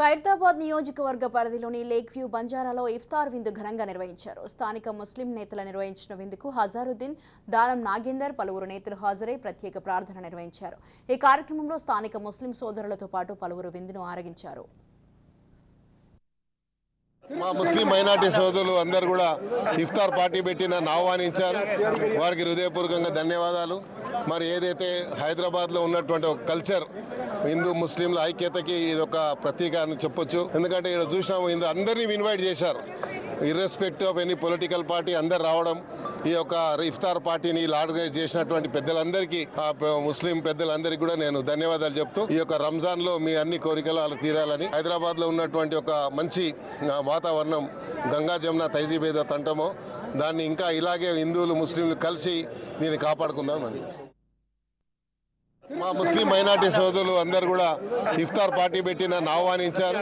ఖైరతాబాద్ నియోజకవర్గ పరిధిలోని lake view బంజారాలో ఇఫ్తార్ విందు ఘనంగా నిర్వహించారు. స్థానిక ముస్లిం నేతలు నిర్వహించిన విందుకు హజారుద్దీన్, దానం నాగేందర్ పలువురు నేతలు హాజరై ప్రత్యేక ప్రార్థన నిర్వహించారు. ఈ కార్యక్రమంలో స్థానిక ముస్లిం సోదరులతో పాటు పలువురు విందును ఆరగించారు. మా ముస్లిం మైనార్టీ సోదరులు అందరూ కూడా ఇఫ్తార్ పార్టీ పెట్టి నన్ను ఆహ్వానించారు. వారికి హృదయపూర్వకంగా ధన్యవాదాలు. మరి ఏదైతే హైదరాబాద్లో ఉన్నటువంటి ఒక కల్చర్ హిందూ ముస్లింల ఐక్యతకి ఇది ఒక ప్రతీక అని చెప్పొచ్చు. ఎందుకంటే ఇక్కడ చూసినాము, అందరినీ ఇన్వైట్ చేశారు. Irrespective of any political party అందరు రావడం, ఈ యొక్క ఇఫ్తార్ పార్టీని ఆర్గనైజ్ చేసినటువంటి పెద్దలందరికీ, ముస్లిం పెద్దలందరికీ కూడా నేను ధన్యవాదాలు చెప్తూ, ఈ యొక్క రంజాన్ లో మీ అన్ని కోరికలు అలా తీరాలని, హైదరాబాద్ లో ఉన్నటువంటి ఒక మంచి వాతావరణం గంగా జమున తైజీబేద తంటమో దాన్ని ఇంకా ఇలాగే హిందువులు ముస్లింలు కలిసి దీన్ని కాపాడుకుందాం అని. మా ముస్లిం మైనార్టీ సోదరులు అందరూ కూడా ఇఫ్తార్ పార్టీ పెట్టి నన్ను ఆహ్వానించారు.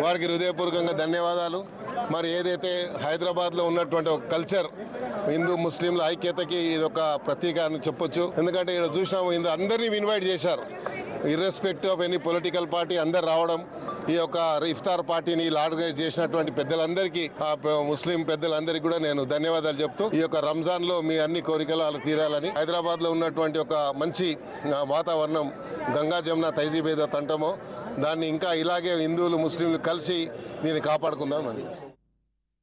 వారికి హృదయపూర్వకంగా ధన్యవాదాలు. మరి ఏదైతే హైదరాబాద్లో ఉన్నటువంటి ఒక కల్చర్ హిందూ ముస్లింల ఐక్యతకి ఇది ఒక ప్రతీక అని చెప్పొచ్చు. ఎందుకంటే ఇక్కడ చూసినాము, అందరినీ ఇన్వైట్ చేశారు. Irrespective of any political party అందరు రావడం, ఈ యొక్క ఇఫ్తార్ పార్టీని ఆర్గనైజ్ చేసినటువంటి పెద్దలందరికీ, ముస్లిం పెద్దలందరికీ కూడా నేను ధన్యవాదాలు చెప్తూ, ఈ యొక్క రంజాన్ లో మీ అన్ని కోరికలు అలా తీరాలని, హైదరాబాద్ లో ఉన్నటువంటి ఒక మంచి వాతావరణం గంగా జమున తైజీబేద తంటమో దాన్ని ఇంకా ఇలాగే హిందువులు ముస్లింలు కలిసి దీన్ని కాపాడుకుందాం అని.